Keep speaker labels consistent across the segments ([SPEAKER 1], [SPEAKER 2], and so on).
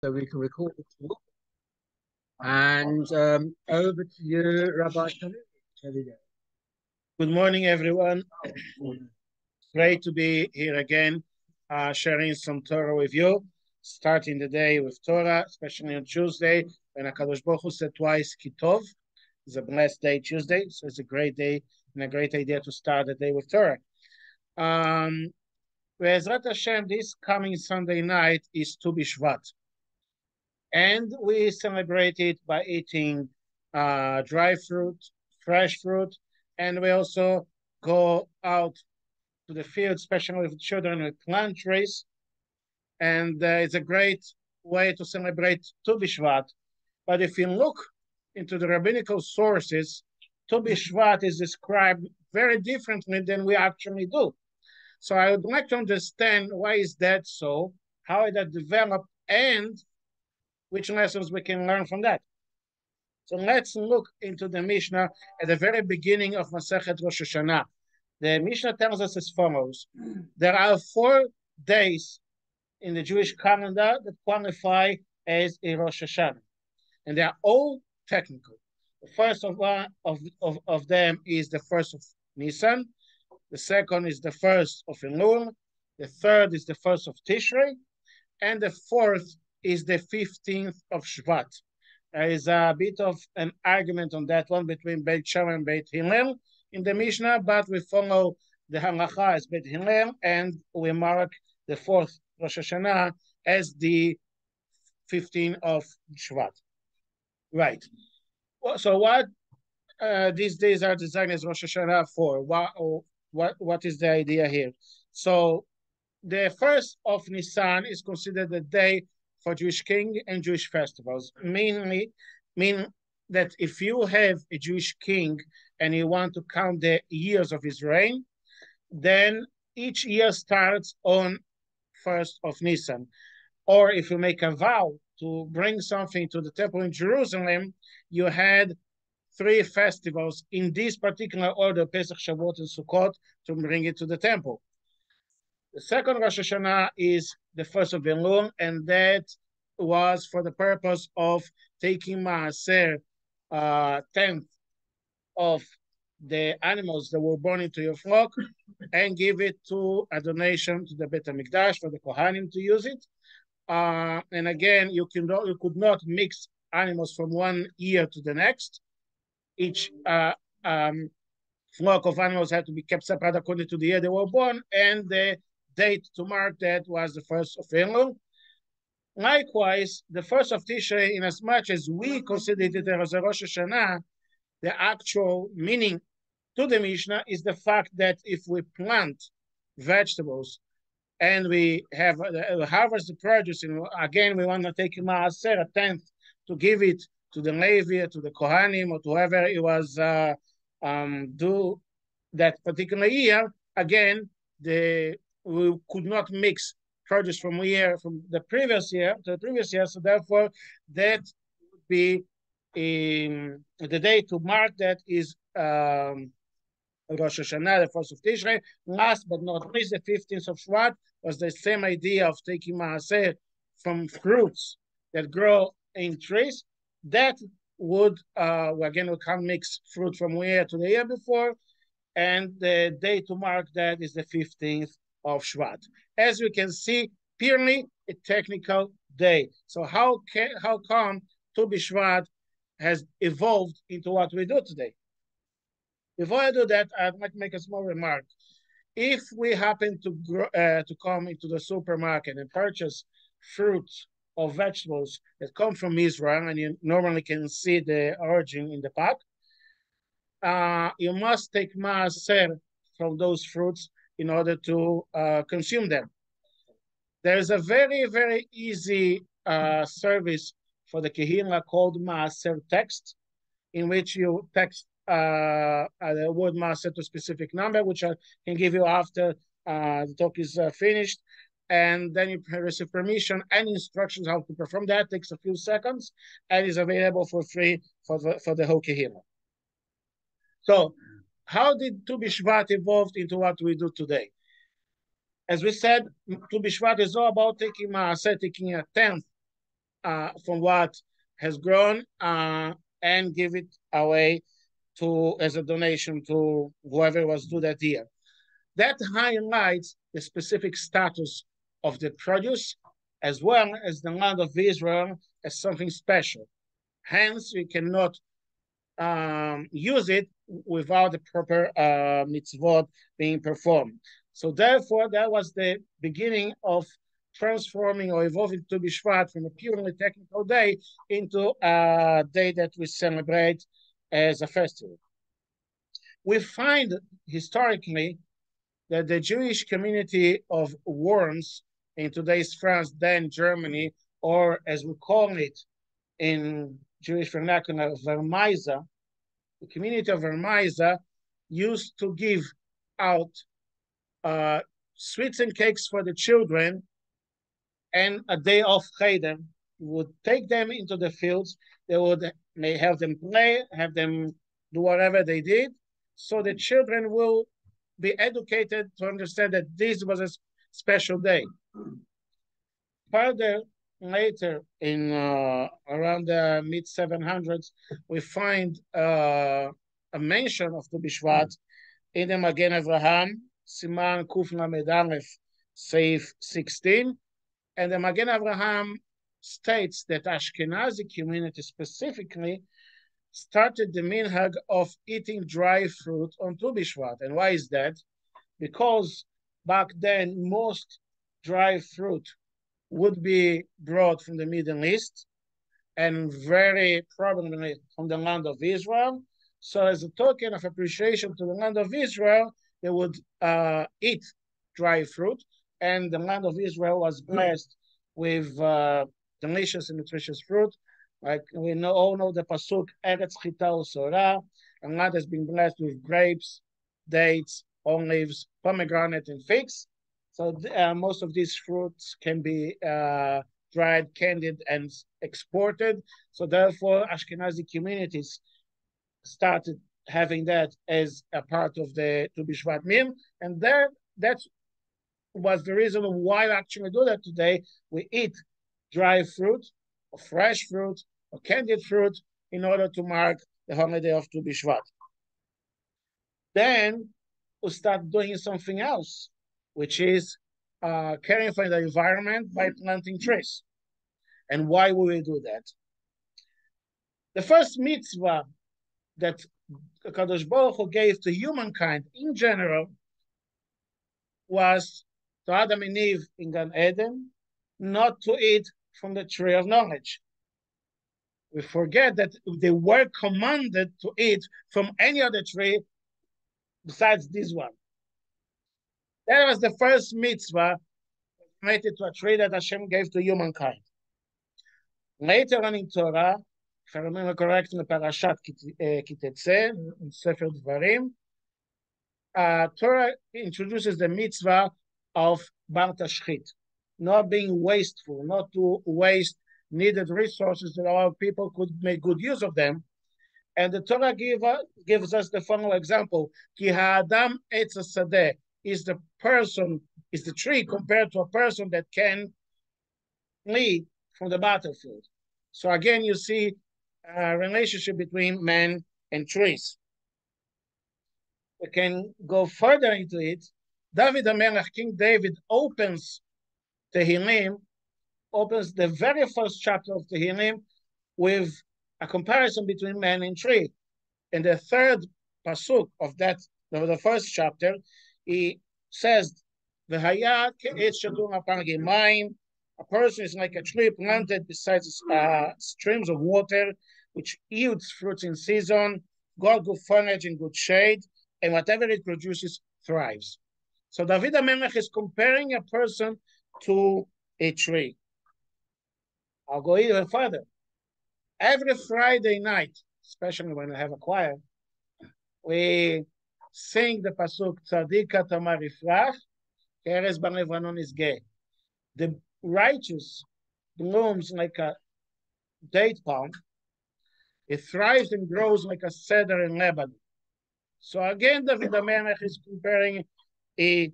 [SPEAKER 1] so we can record the talk. And over to you, Rabbi Khalili.
[SPEAKER 2] Good morning, everyone. Great to be here again, sharing some Torah with you, starting the day with Torah, especially on Tuesday, when HaKadosh Baruch Hu said twice, Kitov. It's a blessed day, Tuesday, so it's a great day and a great idea to start the day with Torah. Be'ezrat Hashem, this coming Sunday night is Tu B'Shvat. And we celebrate it by eating dry fruit, fresh fruit, and we also go out to the field, especially with children with plant trees. And it's a great way to celebrate Tu B'Shvat. But if you look into the rabbinical sources, Tu B'Shvat is described very differently than we actually do. So I would like to understand why is that so, how that developed, and which lessons we can learn from that. So let's look into the Mishnah at the very beginning of Masechet Rosh Hashanah. The Mishnah tells us as follows. There are 4 days in the Jewish calendar that qualify as a Rosh Hashanah. And they are all technical. The first of them is the first of Nisan. The second is the first of Elul. The third is the first of Tishrei. And the fourth is the 15th of Shvat. There is a bit of an argument on that one between Beit Shammai and Beit Hillel in the Mishnah, but we follow the halacha as Beit Hillel, and we mark the 4th Rosh Hashanah as the 15th of Shvat. Right. So what these days are designed as Rosh Hashanah for? What is the idea here? So the first of Nisan is considered the day for Jewish king and Jewish festivals. Mean that if you have a Jewish king and you want to count the years of his reign, then each year starts on 1st of Nisan. Or if you make a vow to bring something to the temple in Jerusalem, you had 3 festivals in this particular order, Pesach, Shavuot, and Sukkot, to bring it to the temple. The second Rosh Hashanah is the 1st of Elul, and that was for the purpose of taking Maaser, 10th of the animals that were born into your flock, and give it to a donation to the Beit HaMikdash for the Kohanim to use it. And again, you could not mix animals from one year to the next. Each flock of animals had to be kept separate according to the year they were born, and the date to mark that was the 1st of Elul. Likewise, the 1st of Tishrei, in as much as we consider it as a Rosh Hashanah, the actual meaning to the Mishnah is the fact that if we plant vegetables and we have harvest the produce, and again we want to take Maaser, a 10th, to give it to the Levi, to the Kohanim, or to whoever it was do that particular year, again, we could not mix produce from the previous year to the previous year, so therefore that would be the day to mark that is Rosh Hashanah, the 1st of Tishrei. Last but not least, the 15th of Shvat was the same idea of taking Maaser from fruits that grow in trees. That would, again, we can't mix fruit from one year to the year before, and the day to mark that is the 15th of Shvat. As we can see, purely a technical day. So how come Tu B'Shvat has evolved into what we do today? Before I do that, I'd like to make a small remark. If we happen to come into the supermarket and purchase fruits or vegetables that come from Israel, and you normally can see the origin in the pack, you must take Maaser from those fruits in order to consume them. There's a very, very easy service for the Kehillah called Maaser Text, in which you text the word Maaser to a specific number, which I can give you after the talk is finished. And then you receive permission and instructions how to perform that. It takes a few seconds and is available for free for the whole Kehillah. So how did Tu B'Shvat evolve into what we do today? As we said, Tu B'Shvat is all about taking Maaser, taking a 10th from what has grown and give it away to as a donation to whoever was due that year. That highlights the specific status of the produce as well as the land of Israel as something special. Hence, we cannot use it without the proper mitzvot being performed. So therefore, that was the beginning of transforming or evolving Tu B'Shvat from a purely technical day into a day that we celebrate as a festival. We find historically that the Jewish community of Worms in today's France, then Germany, or as we call it in Jewish vernacular, Vermaisa, the community of Vermaisa used to give out sweets and cakes for the children and a day of Cheder. Would take them into the fields. They would may have them play, have them do whatever they did. So the children will be educated to understand that this was a special day. Further, later in around the mid 700s, we find a mention of Tu B'Shvat in the Magen Avraham, Siman Kuf Lamed Aleph, Seif 16, and the Magen Avraham states that Ashkenazi community specifically started the minhag of eating dry fruit on Tu B'Shvat. And why is that? Because back then most dry fruit would be brought from the Middle East and very probably from the land of Israel. So as a token of appreciation to the land of Israel, they would eat dry fruit. And the land of Israel was blessed with delicious and nutritious fruit. Like we all know the pasuk, Eretz Chita U'Sorah, and land has been blessed with grapes, dates, olives, pomegranate, and figs. So most of these fruits can be dried, candied, and exported. So therefore, Ashkenazi communities started having that as a part of the Tu B'Shvat meal, and that was the reason why we actually do that today. We eat dry fruit, or fresh fruit, or candied fruit in order to mark the holiday of Tu B'Shvat. Then we start doing something else, which is caring for the environment by planting trees. And why will we do that? The first mitzvah that Kadosh Baruch Hu gave to humankind in general was to Adam and Eve in Gan Eden not to eat from the tree of knowledge. We forget that they were commanded to eat from any other tree besides this one. That was the first mitzvah related to a tree that Hashem gave to humankind. Later on in Torah, if I remember correctly, in Parashat Kitetse, in Sefer Dvarim, Torah introduces the mitzvah of Bar Tashchit, not being wasteful, not to waste needed resources that our people could make good use of them. And the Torah gives us the following example: Ki ha'adam etz hasadeh, is the person, is the tree compared to a person that can flee from the battlefield. So again, you see a relationship between man and trees. We can go further into it. David HaMelech, King David, opens the very first chapter of Tehillim with a comparison between man and tree. In the third pasuk of the first chapter, he says, "V'haya ke'etz shadum apagi mayim." A person is like a tree planted beside streams of water, which yields fruits in season, got good foliage and good shade, and whatever it produces thrives. So David HaMelech is comparing a person to a tree. I'll go even further. Every Friday night, especially when we have a choir, we sing the pasuk Tzadika Tamar Ifrach, Keres Ban Levanon is gay. The righteous blooms like a date palm. It thrives and grows like a cedar in Lebanon. So again, David HaMelech is comparing a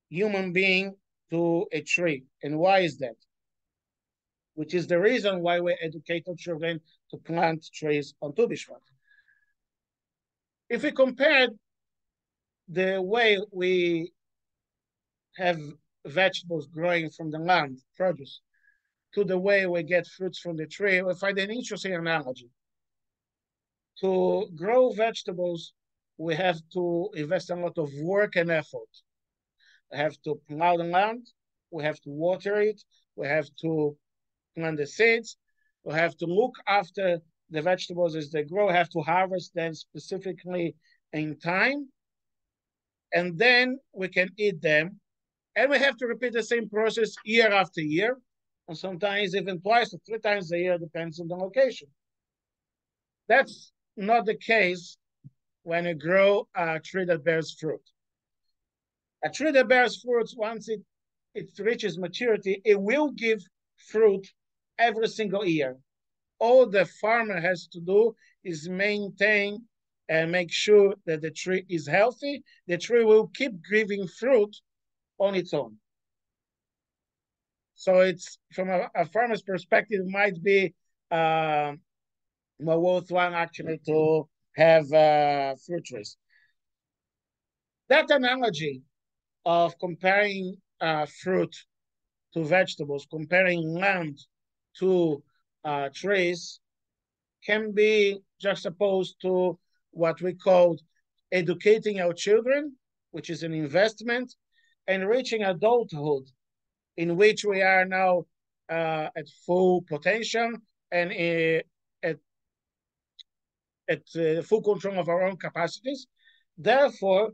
[SPEAKER 2] human being to a tree. And why is that? which is the reason why we educate our children to plant trees on Tu B'Shvat. If we compare the way we have vegetables growing from the land, produce, to the way we get fruits from the tree, we find an interesting analogy. To grow vegetables, we have to invest a lot of work and effort. We have to plow the land, we have to water it, we have to plant the seeds, we have to look after the vegetables as they grow, we have to harvest them specifically in time, and then we can eat them. And we have to repeat the same process year after year, and sometimes even twice or 3 times a year, depends on the location. That's not the case when you grow a tree that bears fruit. A tree that bears fruits, once it reaches maturity, it will give fruit every single year. All the farmer has to do is maintain and make sure that the tree is healthy. The tree will keep giving fruit on its own. So it's from a farmer's perspective, it might be more worthwhile actually to have fruit trees. That analogy of comparing fruit to vegetables, comparing land to trees, can be juxtaposed to what we call educating our children, which is an investment, and reaching adulthood, in which we are now at full potential and at full control of our own capacities. Therefore,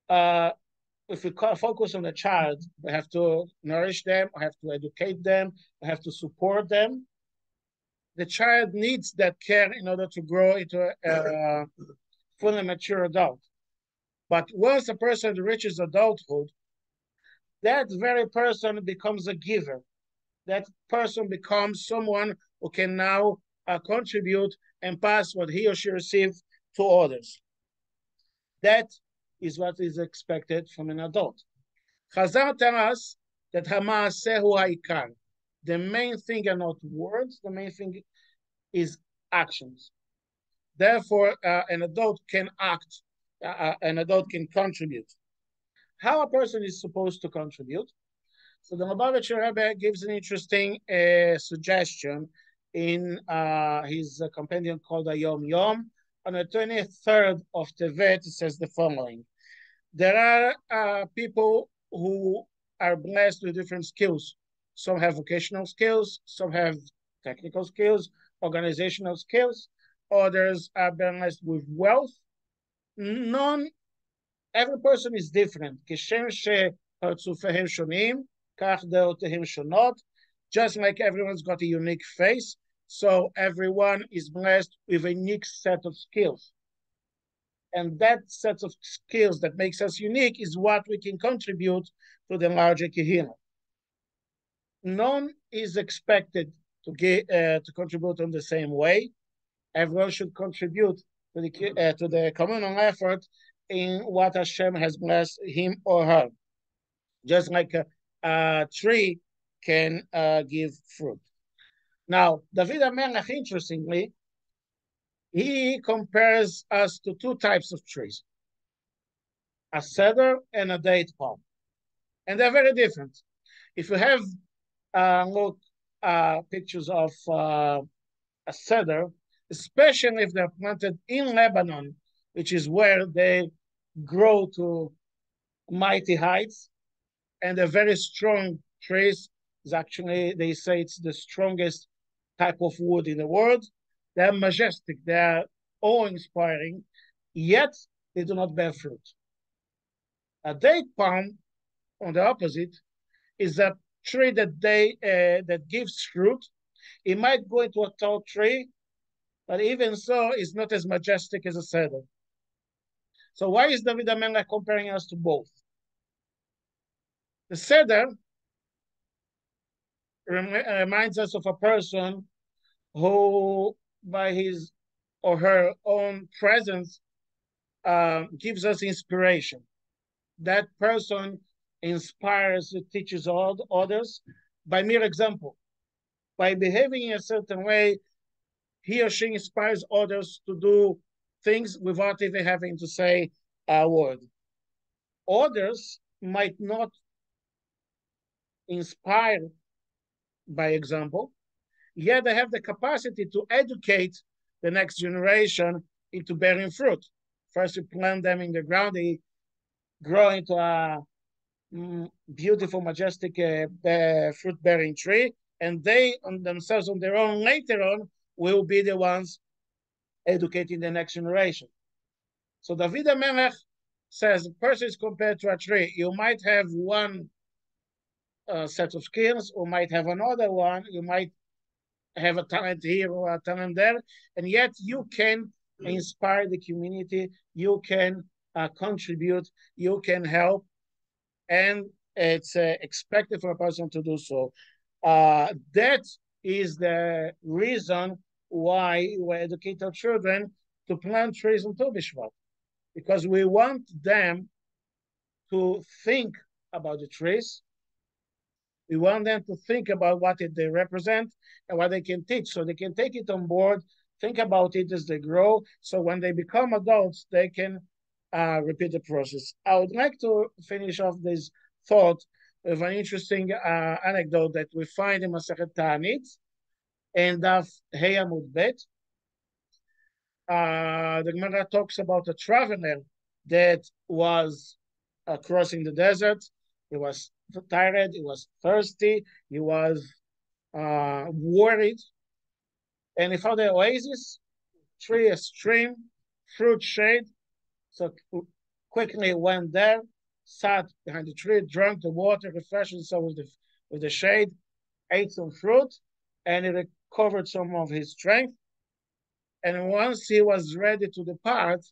[SPEAKER 2] if we focus on the child, we have to nourish them, we have to educate them, we have to support them. The child needs that care in order to grow into a fully mature adult. But once a person reaches adulthood, that very person becomes a giver. That person becomes someone who can now contribute and pass what he or she received to others. That is what is expected from an adult. Chazal tells us that Hamaasehu Haikar. The main thing are not words, the main thing is actions. Therefore, an adult can act, an adult can contribute. How a person is supposed to contribute? So the Lubavitcher Rebbe gives an interesting suggestion in his compendium called Yom Yom. On the 23rd of Tevet, it says the following. There are people who are blessed with different skills. Some have vocational skills, some have technical skills, organizational skills. Others are blessed with wealth. Every person is different. Just like everyone's got a unique face, so everyone is blessed with a unique set of skills. And that set of skills that makes us unique is what we can contribute to the larger Kehillah. None is expected to contribute in the same way. Everyone should contribute to the communal effort in what Hashem has blessed him or her. Just like a tree can give fruit. Now, David HaMelech, interestingly, he compares us to two types of trees, a cedar and a date palm. And they're very different. If you have pictures of a cedar, especially if they're planted in Lebanon, which is where they grow to mighty heights, and they're very strong trees. It's actually, they say it's the strongest type of wood in the world. They're majestic, they're awe-inspiring, yet they do not bear fruit. A date palm, on the opposite, is a tree that gives fruit. It might go into a tall tree, but even so, it's not as majestic as a cedar. So why is David HaMelech comparing us to both? The cedar reminds us of a person who, by his or her own presence, gives us inspiration. That person inspires, teaches others by mere example. by behaving in a certain way, he or she inspires others to do things without even having to say a word. Others might not inspire by example, yet they have the capacity to educate the next generation into bearing fruit. First, you plant them in the ground, they grow into a beautiful, majestic fruit-bearing tree, and they on themselves, on their own, later on, will be the ones educating the next generation. So David HaMelech says, a person is compared to a tree. You might have one set of skills, or might have another one. You might have a talent here or a talent there, and yet you can inspire the community. You can contribute. You can help, and it's expected for a person to do so. That is the reason why we educate our children to plant trees on Tu B'Shvat, because we want them to think about the trees. We want them to think about what they represent and what they can teach, so they can take it on board, think about it as they grow, so when they become adults, they can repeat the process. I would like to finish off this thought with an interesting anecdote that we find in Masechet Ta'anit and Daf Hey Amud Bet. The Gemara talks about a traveler that was crossing the desert. He was tired, he was thirsty, he was worried, and he found an oasis, tree, a stream, fruit shade. So quickly went there, sat behind the tree, drank the water, refreshed himself with the shade, ate some fruit, and he recovered some of his strength. And once he was ready to depart,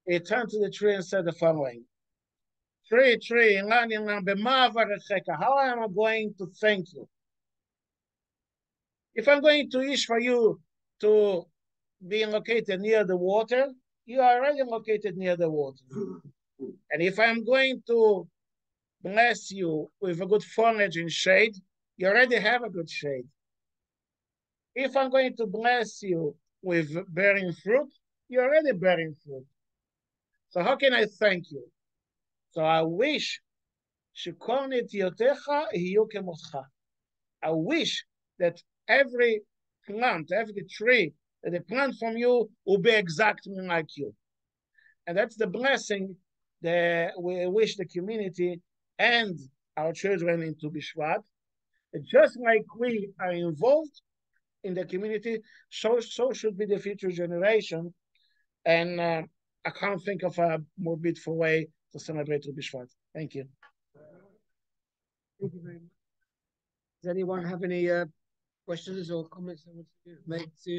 [SPEAKER 2] he turned to the tree and said the following: Tree, how am I going to thank you? If I'm going to wish for you to be located near the water, you are already located near the water. And if I'm going to bless you with a good foliage and shade, you already have a good shade. If I'm going to bless you with bearing fruit, you're already bearing fruit. So how can I thank you? So I wish I wish that every plant, every tree that they plant from you will be exactly like you. And that's the blessing that we wish the community and our children in Tu B'Shvat. Just like we are involved in the community, so should be the future generation. And I can't think of a more beautiful way to celebrate Tu B'Shvat. Thank you.
[SPEAKER 1] Thank you very much. Does anyone have any questions or comments they want to make to?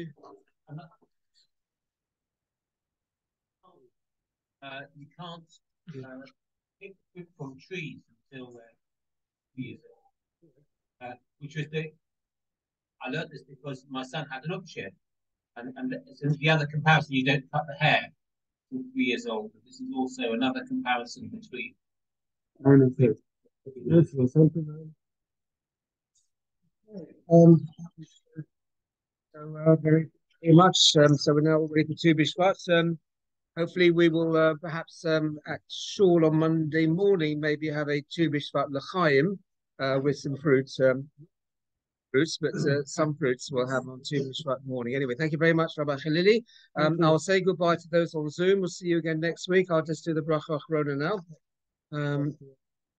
[SPEAKER 3] You can't pick fruit from trees until they're 2 years old. Which was I learned this because my son had an upshed, and since the other comparison, you don't cut the hair till 3 years old. This is also another comparison between.
[SPEAKER 1] So very much. So we're now ready for Tu B'Shvat. Hopefully we will perhaps at Shaul on Monday morning maybe have a Tu B'Shvat l'chaim with some fruits, but some fruits we'll have on Tu B'Shvat morning. Anyway, thank you very much, Rabbi Khalili. I'll say goodbye to those on Zoom. We'll see you again next week. I'll just do the bracha achrona now.